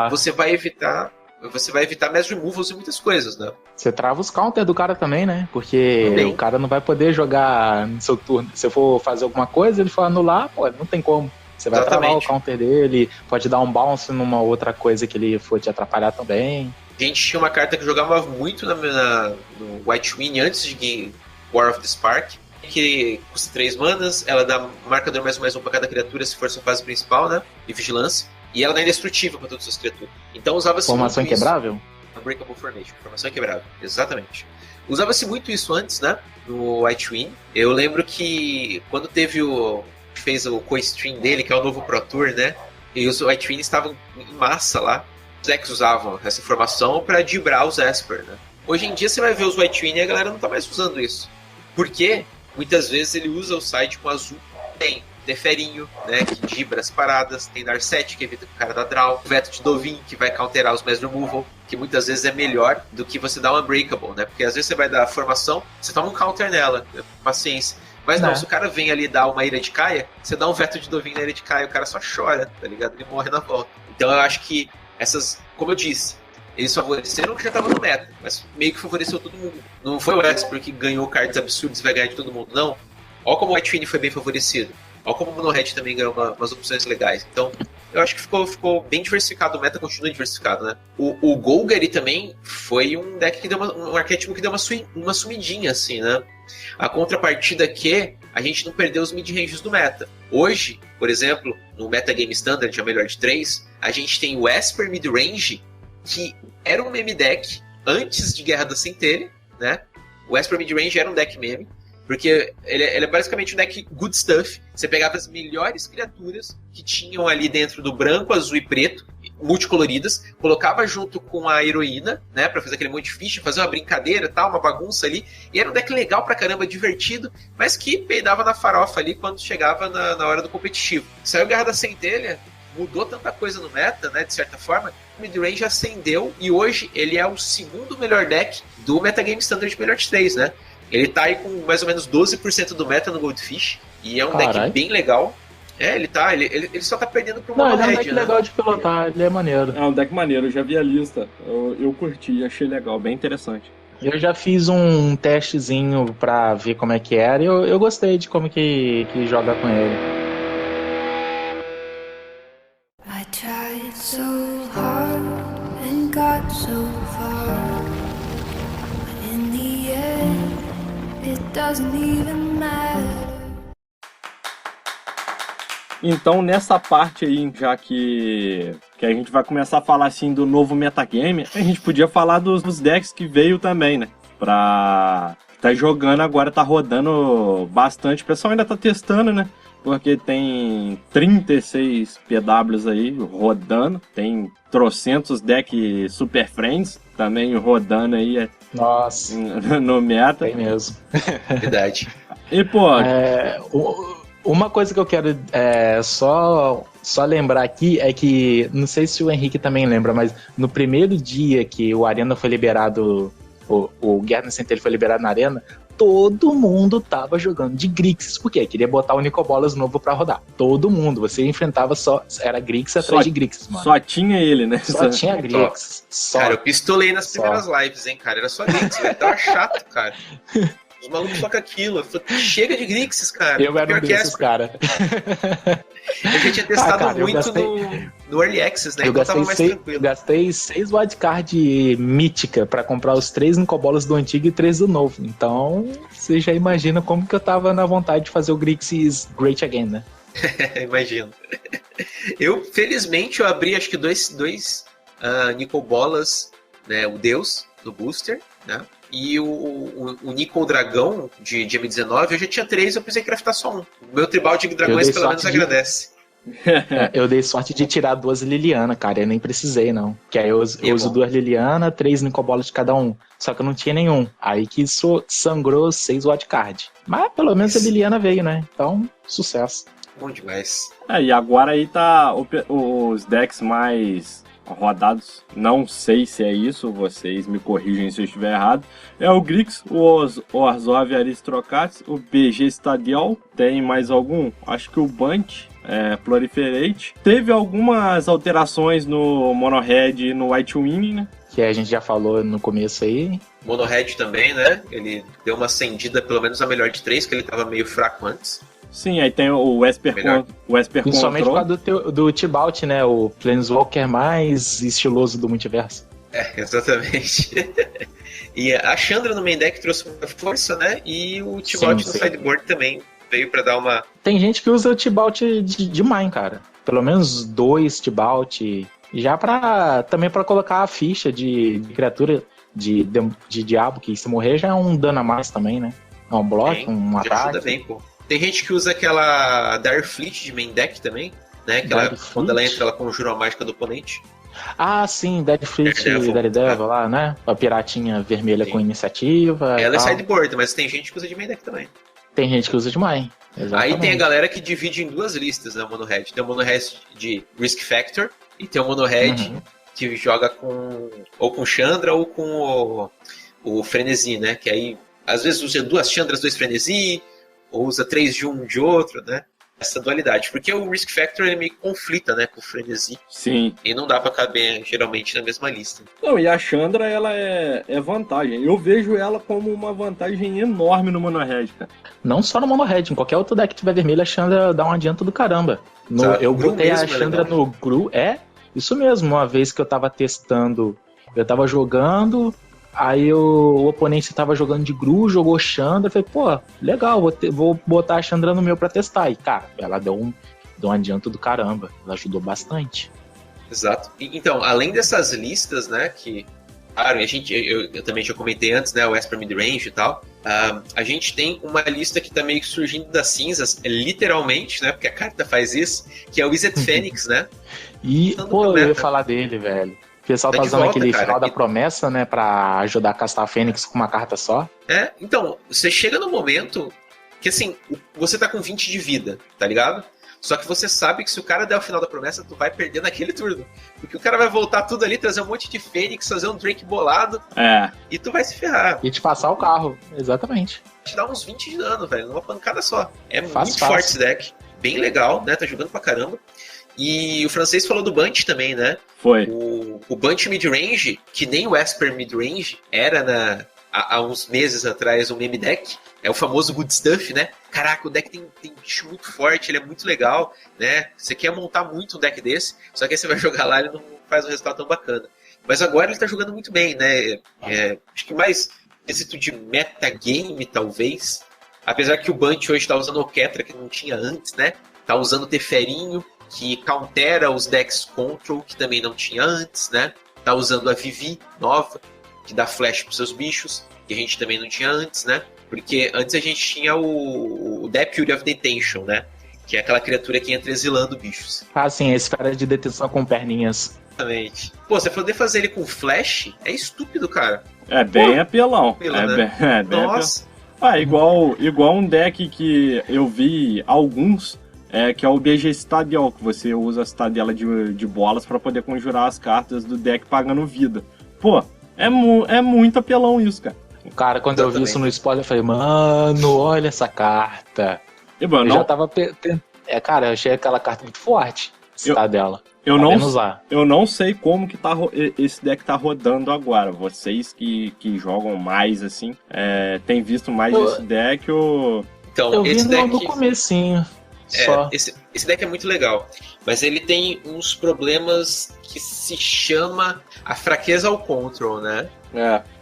você vai evitar Mass Removals e muitas coisas, né? Você trava os counters do cara também, né? Porque o cara não vai poder jogar no seu turno. Se eu for fazer alguma coisa, ele for anular, pô, não tem como. Você vai travar o counter dele, pode dar um bounce numa outra coisa que ele for te atrapalhar também. A gente tinha uma carta que jogava muito no White-Win antes de War of the Spark, que custa 3 manas, ela dá marcador mais um pra cada criatura se for sua fase principal, né? E vigilância. E ela é indestrutível pra todas as criaturas. Então usava-se formação inquebrável? Unbreakable Formation, formação inquebrável, exatamente. Usava-se muito isso antes, né? No White-Win. Eu lembro que quando fez o co-stream dele, que é o novo Pro Tour, né? E os White-Win estavam em massa lá. Os decks usavam essa informação para dibrar os Esper, né? Hoje em dia você vai ver os White-Win e a galera não tá mais usando isso. Porque muitas vezes ele usa o side com azul. Tem Teferinho, né, que dibra as paradas. Tem Narset, que evita que o cara dá draw. O veto de Dovin, que vai counterar os Mass Removal, que muitas vezes é melhor do que você dar um Unbreakable, né? Porque às vezes você vai dar a formação, você toma um counter nela, paciência. Mas não, se o cara vem ali dar uma Ira de Caia, você dá um veto de Dovin na Ira de Caia, o cara só chora, tá ligado? Ele morre na volta. Então eu acho que essas, como eu disse, eles favoreceram o que já tava no meta, mas meio que favoreceu todo mundo. Não foi o Esper que ganhou cartas absurdas e vai ganhar de todo mundo, não. Olha como o White-Win foi bem favorecido. Olha como o Mono-Red também ganhou umas opções legais. Então, eu acho que ficou bem diversificado, o meta continua diversificado, né? O Golgari também foi um deck que deu um arquétipo que deu uma sumidinha, assim, né? A contrapartida que a gente não perdeu os mid-ranges do meta. Hoje, por exemplo, no Metagame Standard, a melhor de 3, a gente tem o Esper mid-range que era um meme deck antes de Guerra da Centelha, né? O Esper Midrange era um deck meme, porque ele é basicamente um deck good stuff. Você pegava as melhores criaturas que tinham ali dentro do branco, azul e preto, multicoloridas, colocava junto com a heroína, né, pra fazer aquele monte de ficha, fazer uma brincadeira, tal, uma bagunça ali, e era um deck legal pra caramba, divertido, mas que peidava na farofa ali quando chegava na hora do competitivo. Saiu Guerra da Centelha, mudou tanta coisa no meta, né, de certa forma, o midrange ascendeu, e hoje ele é o segundo melhor deck do Metagame Standard Melhor de 3, né? Ele tá aí com mais ou menos 12% do meta no Goldfish, e é um deck bem legal. Ele só tá perdendo pro Mono Red. Não, ele é um deck legal de pilotar, ele é maneiro. É um deck maneiro, eu já vi a lista, eu curti, achei legal, bem interessante. Eu já fiz um testezinho pra ver como é que era e eu gostei de como que joga com ele. I tried so hard and got so far, but in the end, it doesn't even matter. Então, nessa parte aí, já que a gente vai começar a falar assim do novo metagame, a gente podia falar dos decks que veio também, né? Tá jogando agora, tá rodando bastante. O pessoal ainda tá testando, né? Porque tem 36 PWs aí rodando, tem trocentos decks Super Friends também rodando aí. Nossa, no meta. tem mesmo. Verdade. E, pô... Uma coisa que eu quero só lembrar aqui é que, não sei se o Henrique também lembra, mas no primeiro dia que o Arena foi liberado, o Guerra na Centelha foi liberado na Arena, todo mundo tava jogando de Grixis. Por quê? Queria botar o Nicobolas novo pra rodar. Todo mundo. Você enfrentava era Grixis atrás de Grixis, mano. Só tinha ele, né? Só tinha Grixis. Cara, eu pistolei nas primeiras lives, hein, cara. Era só Grixis, velho. Tava chato, cara. Os malucos só com aquilo. Eu falei, chega de Grixis, cara. Eu era um desses, cara. Eu já tinha testado muito no Early Access, né? Então tava mais tranquilo. Eu gastei 6 wildcard mítica pra comprar os 3 Nicobolas do antigo e 3 do novo. Então, você já imagina como que eu tava na vontade de fazer o Grixis Great Again, né? Imagino. Felizmente, eu abri acho que dois Nicobolas, né? O Deus, do Booster, né? E o Nico Dragão de M19, eu já tinha 3, eu pensei que ia craftar só um. O meu tribal de dragões pelo menos agradece. Eu dei sorte de tirar 2 Liliana, cara, eu nem precisei não. Que aí eu uso 2 Liliana, 3 Nicobolas de cada um. Só que eu não tinha nenhum. Aí que sangrou 6 wildcard. Mas pelo menos a Liliana veio, né? Então, sucesso. Bom demais. E agora aí tá os decks mais rodados, não sei se é isso, vocês me corrigem se eu estiver errado. É o Grix, o Orzhov Aristocrats, o BG Stadial, tem mais algum? Acho que o Bunt, Proliferate. Teve algumas alterações no Mono Red e no White Wing, né? Que a gente já falou no começo aí. Mono Red também, né? Ele deu uma acendida, pelo menos a melhor de 3, que ele tava meio fraco antes. Sim, aí tem o Esper Principalmente Control. por causa do Tibalt, né? O Planeswalker mais estiloso do multiverso. Exatamente. E a Chandra no main deck trouxe muita força, né? E o Tibalt no sideboard também veio pra dar uma... Tem gente que usa o Tibalt de mine, cara. Pelo menos 2 Tibalt. Já também pra colocar a ficha de criatura de diabo, que se morrer já é um dano a mais também, né? É um bloco, um ataque. Ajuda bem, pô. Tem gente que usa aquela Direfleet de main deck também, né? Quando ela entra, ela conjura a mágica do oponente. Ah, sim, Deadfleet Daredevil lá, né? A piratinha vermelha com iniciativa. Ela é sideboard, mas tem gente que usa de main deck também. Tem gente que usa de main. Aí tem a galera que divide em 2 listas, né? O Mono Red. Tem o Mono Red de Risk Factor e tem o Mono Red que joga ou com Chandra ou com o Frenesi, né? Que aí, às vezes, usa 2 Chandras, 2 Frenesi, ou usa 3 de um de outro, né? Essa dualidade. Porque o Risk Factor ele meio conflita, né? Com o Frenesi. Sim. E não dá pra caber, geralmente, na mesma lista. Não, e a Chandra, ela é vantagem. Eu vejo ela como uma vantagem enorme no Mono Red, cara. Não só no Mono Red, em qualquer outro deck que tiver vermelho, a Chandra dá um adianto do caramba. Eu botei a Chandra no Gru, isso mesmo. Uma vez que eu tava testando, eu tava jogando... Aí o oponente tava jogando de Gru, jogou Chandra, eu falei, pô, legal, vou botar a Chandra no meu pra testar. E, cara, ela deu um adianto do caramba, ela ajudou bastante. Exato. Então, além dessas listas, né, que... Claro, eu também já comentei antes, né, o Esper Midrange e tal. A gente tem uma lista que tá meio que surgindo das cinzas, literalmente, né, porque a carta faz isso, que é o Wizard Fênix, né? E, pô, eu ia falar dele, velho. O pessoal tá de usando volta, aquele cara. final da promessa, né, pra ajudar a castar a Fênix com uma carta só. Então, você chega no momento que, assim, você tá com 20 de vida, tá ligado? Só que você sabe que se o cara der o final da promessa, tu vai perder naquele turno. Porque o cara vai voltar tudo ali, trazer um monte de Fênix, fazer um Drake bolado, e tu vai se ferrar. E te passar o carro, exatamente. Te dá uns 20 de dano, velho, numa pancada só. É Fácil. muito forte esse deck. Bem legal, né? Tá jogando pra caramba. E o francês falou do Bunch também, né? Foi. O Bunch Midrange, que nem o Esper Midrange, era há uns meses atrás um meme deck. É o famoso good stuff, né? Caraca, o deck tem bicho muito forte, ele é muito legal, né? Você quer montar muito um deck desse, só que aí você vai jogar lá e ele não faz um resultado tão bacana. Mas agora ele tá jogando muito bem, né? Acho que mais quesito de metagame, talvez. Apesar que o Bunch hoje tá usando o Ketra, que não tinha antes, né? Tá usando o Teferinho, que countera os decks Control, que também não tinha antes, né? Tá usando a Vivi, nova, que dá flash pros seus bichos, que a gente também não tinha antes, né? Porque antes a gente tinha o Deputy of Detention, né? Que é aquela criatura que entra exilando bichos. Ah, sim, a esfera de detenção com perninhas. Exatamente. Pô, você poder fazer ele com flash é estúpido, cara. É bem apelão. Né? Bem Nossa. apelão. Igual um deck que eu vi alguns, que é o BG Citadel, que você usa a Citadela de bolas pra poder conjurar as cartas do deck pagando vida. Pô, é muito apelão isso, cara. Cara, quando eu vi isso no spoiler, eu falei, mano, olha essa carta. E, mano, eu já tava... Cara, eu achei aquela carta muito forte, Citadela. Eu não sei como que esse deck tá rodando agora. Vocês que jogam mais, assim, tem visto mais esse deck ou... Então, eu esse vi deck... no comecinho. Só. Esse deck é muito legal, mas ele tem uns problemas que se chama a fraqueza ao control, né?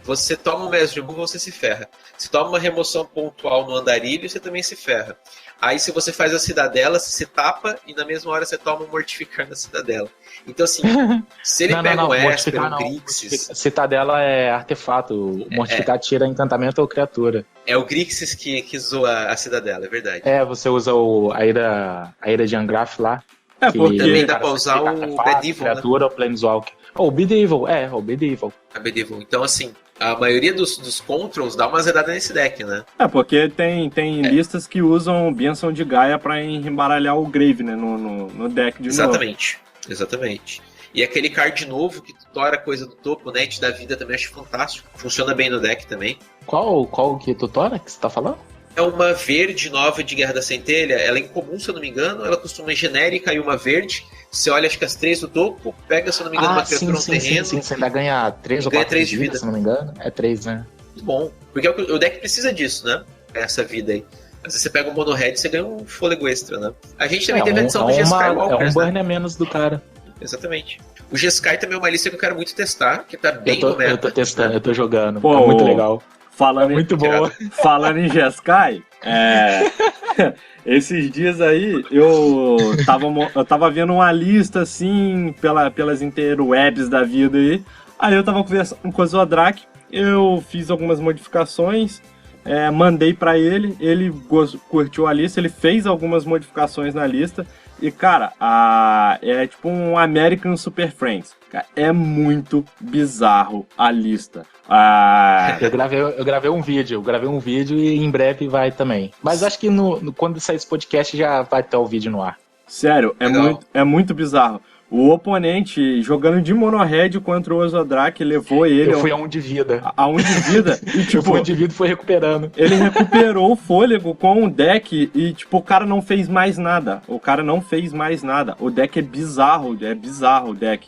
Você toma um Mass Removal, você se ferra. Se toma uma remoção pontual no Andarilho, você também se ferra. Aí se você faz a Cidadela, você se tapa e na mesma hora você toma um Mortificar na Cidadela. Então assim, se ele pega um Esper, um Grixis... Citadela é artefato, o Mortificar tira encantamento ou criatura. É o Grixis que zoa a Cidadela, é verdade. Você usa a Ira de Angraf lá. Porque também dá pra usar o Bedevil, criatura, né? ou Planeswalker. O Bedevil, o Bedevil. A Bedevil. Então assim, a maioria dos controls dá uma zerada nesse deck, né? Porque tem listas que usam Benção de Gaia pra embaralhar o Grave, né, no deck de Exatamente. Exatamente. E aquele card novo que tutora coisa do topo, né, te dá vida também, acho fantástico. Funciona bem no deck também. Qual que tutora que você tá falando? É uma verde nova de Guerra da Centelha. Ela é incomum, se eu não me engano. Ela costuma genérica e uma verde. Você olha, acho que as 3 do topo, pega, se eu não me engano, uma criatura no terreno. Sim, você ainda ganha 3 ou 4 de vida, se não me engano. É 3, né? Muito bom. Porque o deck precisa disso, né? Essa vida aí. Às vezes você pega um mono red e você ganha um fôlego extra, né? A gente também teve a edição do G-Sky Walkers, é um burn a menos do cara. Exatamente. O G-Sky também é uma lista que eu quero muito testar, que tá bem no meta. Eu tô testando, eu tô jogando. Pô, é muito legal. Muito boa. Falando em G-Sky, esses dias aí eu tava vendo uma lista assim pelas interwebs da vida aí. Aí eu tava conversando com o Zodrak, eu fiz algumas modificações, mandei pra ele curtiu a lista, ele fez algumas modificações na lista. E, cara, é tipo um American Super Friends. Cara, é muito bizarro a lista. Eu gravei um vídeo e em breve vai também. Mas acho que quando sair esse podcast já vai ter o vídeo no ar. Sério, é muito bizarro. O oponente, jogando de mono-red contra o Ozodrak, levou ele... Eu fui a 1 de vida. A 1 de vida? E, tipo, eu fui 1 de vida e foi recuperando. Ele recuperou o fôlego com o deck e, tipo, o cara não fez mais nada. O deck é bizarro o deck.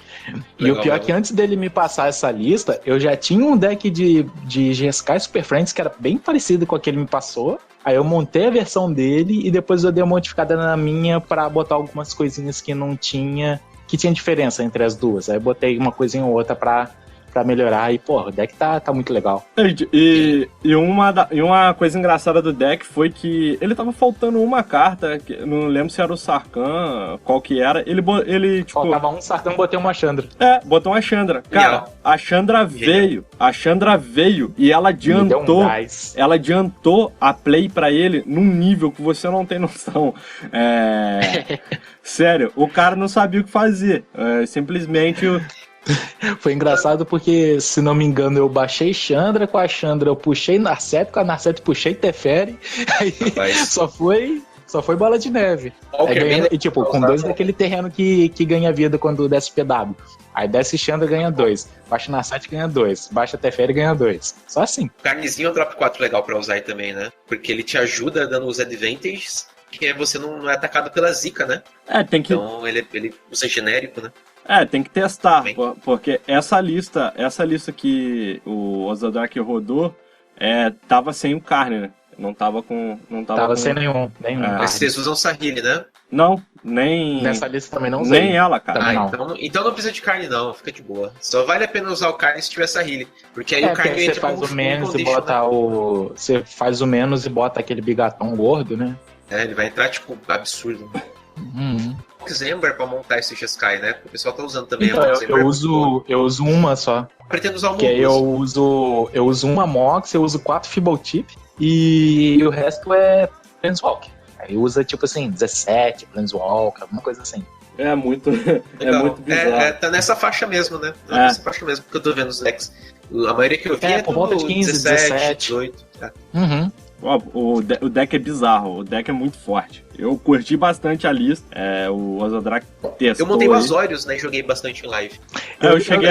E o pior é que antes dele me passar essa lista, eu já tinha um deck de G-Sky Super Friends que era bem parecido com aquele que ele me passou. Aí eu montei a versão dele e depois eu dei uma modificada na minha pra botar algumas coisinhas que não tinha... que tinha diferença entre as duas. Aí eu botei uma coisinha ou outra pra pra melhorar. E, porra, o deck tá muito legal. E uma coisa engraçada do deck foi que ele tava faltando uma carta, não lembro se era o Sarkhan, qual que era. Ele tipo... Faltava um Sarkhan, botei uma Chandra. Botou uma Chandra. Cara, a Chandra veio e ela adiantou a play pra ele num nível que você não tem noção. Sério, o cara não sabia o que fazer. Simplesmente... Foi engraçado porque, se não me engano, eu baixei Chandra, com a Chandra eu puxei Narset, com a Narset puxei Teferi, aí só foi bola de neve. E tipo, com 2 daquele terreno que ganha vida quando desce PW. Aí desce Chandra, ganha 2. Baixa Narset, ganha 2. Baixa Teferi, ganha 2. Só assim. Carnezinho é um drop 4 legal pra usar aí também, né? Porque ele te ajuda dando os advantages, que você não é atacado pela Zika, né? Tem que... Então ele usa genérico, né? Tem que testar, porque essa lista que o Ozodrak rodou tava sem o Carne, né? Não tava com... Tava sem nenhum. Mas vocês usam Sahili, né? Não, nem... Nessa lista também não usei. Nem ela, cara. Então não precisa de Carne não, fica de boa. Só vale a pena usar o Carne se tiver Sahili. Porque aí o Carne você faz o menos e bota você faz o menos e bota aquele bigatão gordo, né? Ele vai entrar, tipo, absurdo. Zember pra montar esse Jeskai, né? O pessoal tá usando também. Então, eu uso uma só. Pretendo usar uma. Que aí eu uso uma Mox, eu uso 4 Fibotip e o resto é Planeswalker. Aí usa tipo assim, 17 Planeswalker, alguma coisa assim. É muito bizarro. Tá nessa faixa mesmo, né? Nessa faixa mesmo, porque eu tô vendo os decks. A maioria que eu vi por volta de 15, 17, 18. O deck é bizarro, o deck é muito forte. Eu curti bastante a lista. O Ozodrak testou. Eu montei o Azorius, né? E joguei bastante em live. Eu cheguei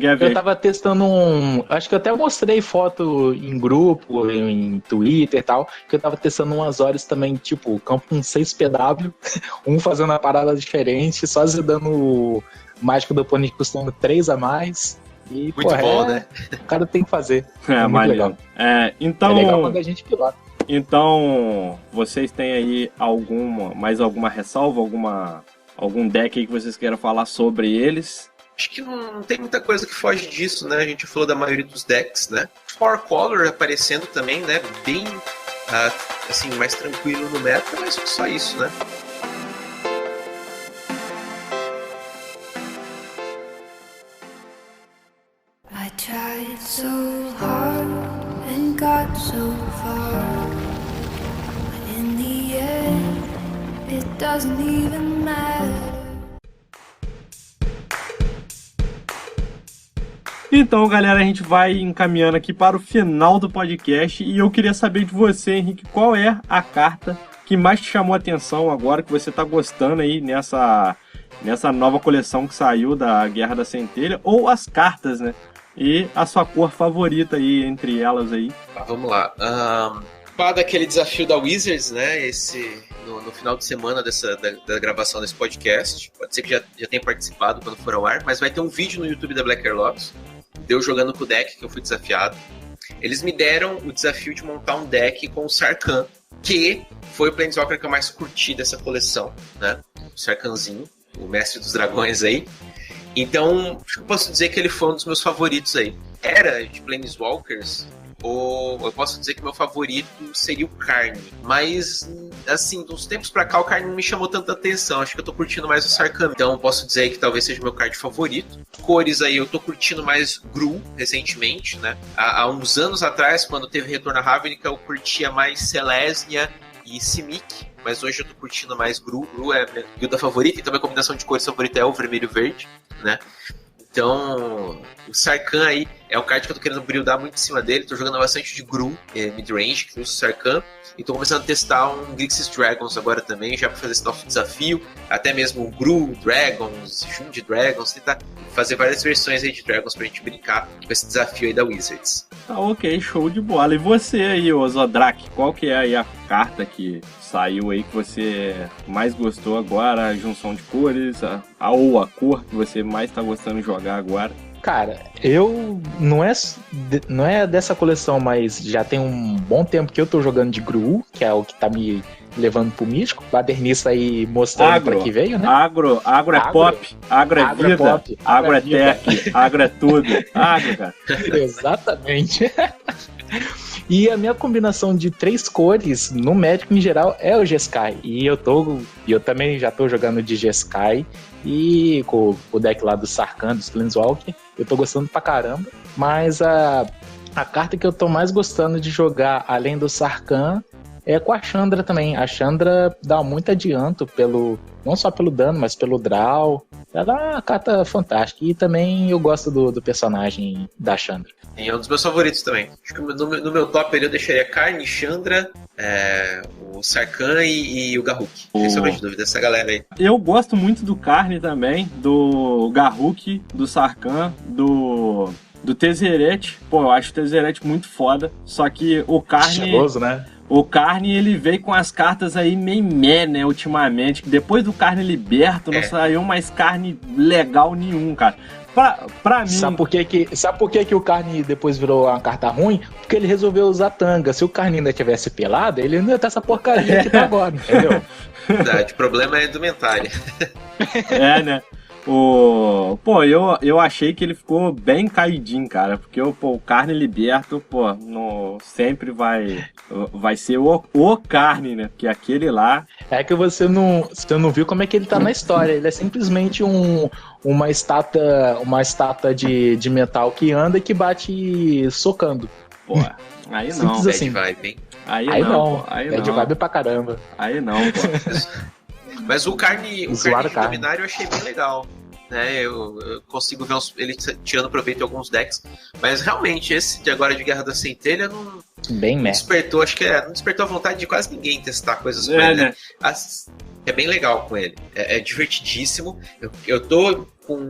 a ver. Eu tava testando acho que eu até mostrei foto em grupo, em Twitter e tal, que eu tava testando um Azorius também, tipo, campo com 6 PW, um fazendo uma parada diferente, só dando o mágico do oponente custando 3 a mais. E, muito bom, né? O cara tem que fazer. Muito legal. Então, é legal quando a gente pilota. Então, vocês têm aí mais alguma ressalva, algum deck aí que vocês queiram falar sobre eles? Acho que não tem muita coisa que foge disso, né? A gente falou da maioria dos decks, né? Four Color aparecendo também, né? Bem, assim, mais tranquilo no meta, mas só isso, né? I tried so hard and got so far, but in the end, it doesn't even matter. Então, galera, a gente vai encaminhando aqui para o final do podcast e eu queria saber de você, Henrique, qual é a carta que mais te chamou a atenção agora, que você tá gostando aí nessa nova coleção que saiu da Guerra da Centelha, ou as cartas, né? E a sua cor favorita aí, entre elas aí. Vamos lá. Falar daquele desafio da Wizards, né? No final de semana da gravação desse podcast. Pode ser que já tenha participado quando for ao ar, mas vai ter um vídeo no YouTube da Black Airlocks. Deu jogando com o deck, que eu fui desafiado. Eles me deram o desafio de montar um deck com o Sarkhan, que foi o Planeswalker que eu mais curti dessa coleção, né? O Sarkhanzinho, o mestre dos dragões aí. Então, acho que eu posso dizer que ele foi um dos meus favoritos aí. Era de Planeswalkers, ou eu posso dizer que meu favorito seria o Carne. Mas, assim, de uns tempos pra cá, o Carne não me chamou tanta atenção. Acho que eu tô curtindo mais o Sarkhan. Então, posso dizer aí que talvez seja o meu card favorito. Cores aí, eu tô curtindo mais Gruul, recentemente, né? Há uns anos atrás, quando teve Retorno a Ravnica, eu curtia mais Selesnya e Simic. Mas hoje eu tô curtindo mais Gruul. Gruul é a minha guilda favorita, então minha combinação de cores favorita é o vermelho e verde, né? Então, o Sarkhan aí é um card que eu tô querendo buildar muito em cima dele. Tô jogando bastante de Gruul, mid-range, que usa o Sarkhan. E tô começando a testar um Grixis Dragons agora também, já pra fazer esse novo desafio. Até mesmo o Gruul Dragons, Jund Dragons, tentar fazer várias versões aí de Dragons pra gente brincar com esse desafio aí da Wizards. Tá ok, show de bola. E você aí, Ozodrak, qual que é aí a carta que saiu aí que você mais gostou agora, a junção de cores, ou a cor que você mais tá gostando de jogar agora? Cara, eu não é dessa coleção, mas já tem um bom tempo que eu tô jogando de Gruul, que é o que tá me levando pro místico. Badernista aí mostrando pra que veio, né? Agro é pop, agro é vida, pop, agro é tech, agro é tudo. Agro, cara. Exatamente. E a minha combinação de 3 cores no Magic em geral é o Jeskai. E eu também já tô jogando de Jeskai. E com o deck lá do Sarkhan, dos Planeswalker, eu tô gostando pra caramba. Mas a carta que eu tô mais gostando de jogar, além do Sarkhan, é com a Chandra também. A Chandra dá muito adianto, não só pelo dano, mas pelo draw. Ela é uma carta fantástica. E também eu gosto do personagem da Chandra. É um dos meus favoritos também. Acho que no meu top ali eu deixaria Karn, Chandra, o Sarkhan e o Garruk. Sem sombra de dúvida, essa galera aí. Eu gosto muito do Karn também, do Garruk, do Sarkhan, do Tezzeret. Pô, eu acho o Tezzeret muito foda. Só que o Karn... Cheiroso, né? O Karn, ele veio com as cartas aí meio né, ultimamente. Depois do Karn Liberto, não saiu mais Karn legal nenhum, cara. Pra mim... Sabe por que o Karn depois virou uma carta ruim? Porque ele resolveu usar tanga. Se o Karn ainda tivesse pelado, ele não ia ter essa porcaria que tá agora, entendeu? Verdade, o problema é indumentária. Né? Pô, eu achei que ele ficou bem caidinho, cara. Porque o Karn Liberto, pô, sempre vai ser o Karn, né? Porque aquele lá... É que você não viu como é que ele tá na história. Ele é simplesmente uma estátua de metal que anda e que bate socando. Pô, aí não. Simples assim. Bad vibe, hein? Aí não. Aí Bad não. vibe pra caramba. Aí não, pô. Mas o Karn de Karn. Dominário eu achei bem legal. Né, eu consigo ver ele tirando proveito de alguns decks, mas realmente esse de agora de Guerra da Centelha não despertou, acho que não despertou a vontade de quase ninguém testar coisas com ele, né? É bem legal com ele, é divertidíssimo. Eu tô com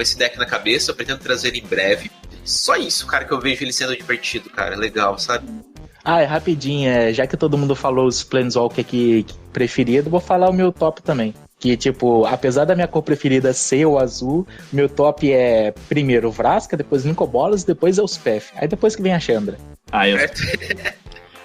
esse deck na cabeça, eu pretendo trazer ele em breve. Só isso, cara, que eu vejo ele sendo divertido, cara, legal, sabe? É rapidinho, já que todo mundo falou os Planeswalker aqui preferido, vou falar o meu top também. Que, tipo, apesar da minha cor preferida ser o azul, meu top é primeiro o Vraska, depois o Nicobolas, depois é o Spef. Aí depois que vem a Chandra.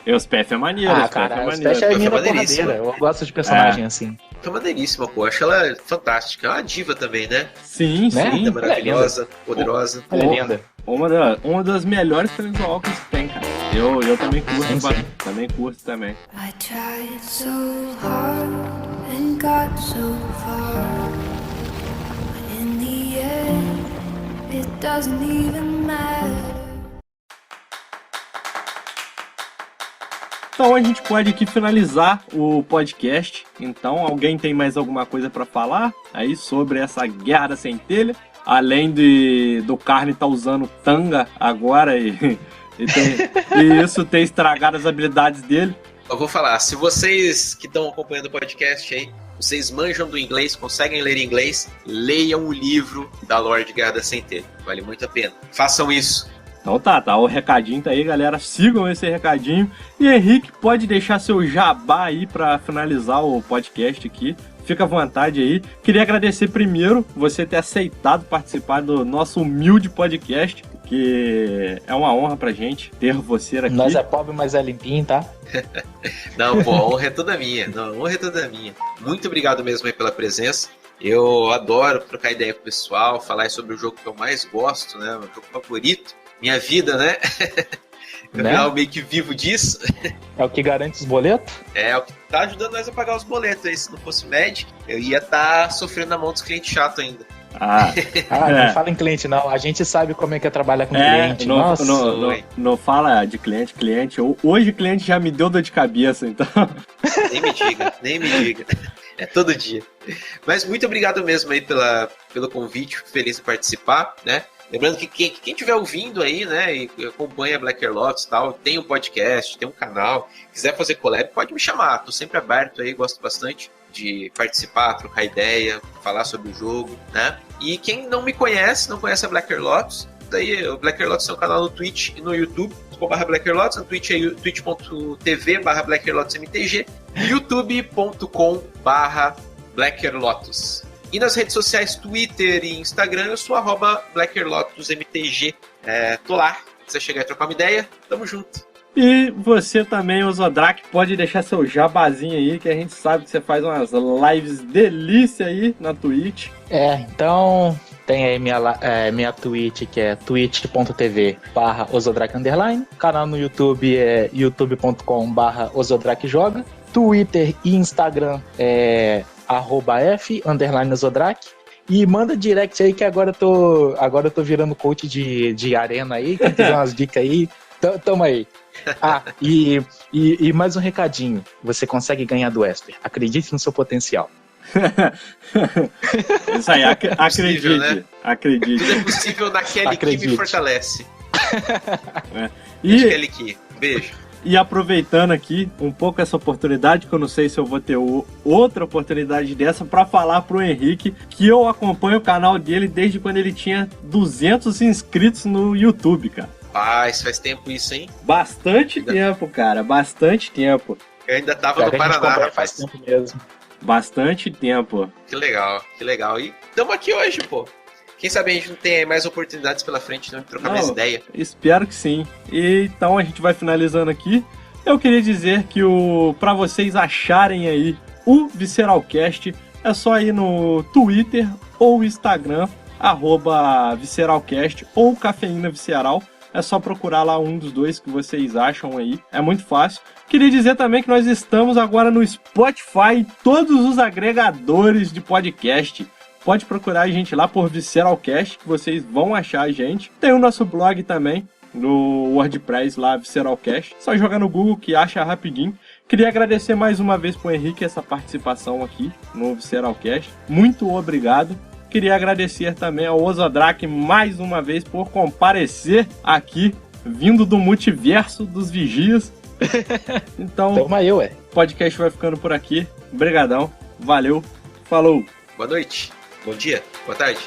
O Spef é maneiro. Cara, o Spef é minha porradeira. Eu gosto de personagem assim. É maneiríssima, pô. Acho ela fantástica. É uma diva também, né? Sim, né? sim. Maravilhosa, poderosa. Ela é linda. Uma das melhores Planeswalkers que tem, cara. Eu também curto, também curto também. I tried so hard and got so far, but in the end, it doesn't even matter. Então a gente pode aqui finalizar o podcast. Então, alguém tem mais alguma coisa pra falar aí sobre essa Guerra da Centelha? Além do Karn estar usando tanga agora e isso ter estragado as habilidades dele. Eu vou falar, se vocês que estão acompanhando o podcast aí, vocês manjam do inglês, conseguem ler inglês, leiam o livro da Lore de Guerra da Centelha. Vale muito a pena. Façam isso. Então tá, o recadinho tá aí, galera. Sigam esse recadinho. E Henrique, pode deixar seu jabá aí pra finalizar o podcast aqui. Fica à vontade aí. Queria agradecer primeiro você ter aceitado participar do nosso humilde podcast, que é uma honra pra gente ter você aqui. Nós é pobre, mas é limpinho, tá? Não, pô, a honra é toda minha. Muito obrigado mesmo aí pela presença. Eu adoro trocar ideia com o pessoal, falar sobre o jogo que eu mais gosto, né? Meu jogo favorito. Minha vida, né? Eu meio que vivo disso. É o que garante os boletos? É o que tá ajudando nós a pagar os boletos aí. Se não fosse Magic, eu ia estar sofrendo na mão dos clientes chatos ainda. Não fala em cliente, não. A gente sabe como é que é trabalhar com cliente. Não fala de cliente. Hoje o cliente já me deu dor de cabeça, então. Nem me diga. É todo dia. Mas muito obrigado mesmo aí pelo convite. Fico feliz em participar, né? Lembrando que quem estiver ouvindo aí, né, e acompanha Black Lotus e tal, tem um podcast, tem um canal, quiser fazer collab, pode me chamar. Tô sempre aberto aí, gosto bastante de participar, trocar ideia, falar sobre o jogo, né? E quem não me conhece, não conhece a Black Lotus, daí o Black Lotus é um canal no Twitch e no YouTube, /Black Lotus, no Twitch é twitch.tv/BlackerLotusMTG, youtube.com/Black Lotus. E nas redes sociais, Twitter e Instagram, eu sou @BlackerLotusMTG. Tô lá. Se você chegar e trocar uma ideia, tamo junto. E você também, Ozodrak, pode deixar seu jabazinho aí, que a gente sabe que você faz umas lives delícia aí na Twitch. Então tem aí minha Twitch, que é twitch.tv/Ozodrak_. Canal no YouTube é youtube.com/OzodrakJoga. Twitter e Instagram é @f_Ozodrak. E manda direct aí que agora eu tô virando coach de arena aí. Quem quiser umas dicas aí, tamo aí. E mais um recadinho. Você consegue ganhar do Esper. Acredite no seu potencial. Isso aí, acredite. Possível, né? Acredite. Tudo é possível naquele que me fortalece. E Kelly Key. Beijo. E aproveitando aqui um pouco essa oportunidade, que eu não sei se eu vou ter outra oportunidade dessa, pra falar pro Henrique que eu acompanho o canal dele desde quando ele tinha 200 inscritos no YouTube, cara. Isso faz tempo isso, hein? Bastante tempo, cara, bastante tempo. Eu ainda tava no Paraná, rapaz. Faz tempo mesmo. Bastante tempo. Que legal, que legal. E estamos aqui hoje, pô. Quem sabe a gente não tem mais oportunidades pela frente, não, de trocar mais ideia. Espero que sim. E, então a gente vai finalizando aqui. Eu queria dizer que para vocês acharem aí o Visceralcast, é só ir no Twitter ou Instagram, @Visceralcast ou Cafeína Visceral. É só procurar lá um dos dois que vocês acham aí. É muito fácil. Queria dizer também que nós estamos agora no Spotify e todos os agregadores de podcast. Pode procurar a gente lá por Visceralcast, que vocês vão achar a gente. Tem o nosso blog também, no WordPress lá, Visceralcast. Só jogar no Google que acha rapidinho. Queria agradecer mais uma vez pro Henrique essa participação aqui no Visceralcast. Muito obrigado. Queria agradecer também ao Ozodrak mais uma vez por comparecer aqui, vindo do multiverso dos Vigias. Então, toma eu, o podcast vai ficando por aqui. Obrigadão, valeu, falou. Boa noite, bom dia, boa tarde.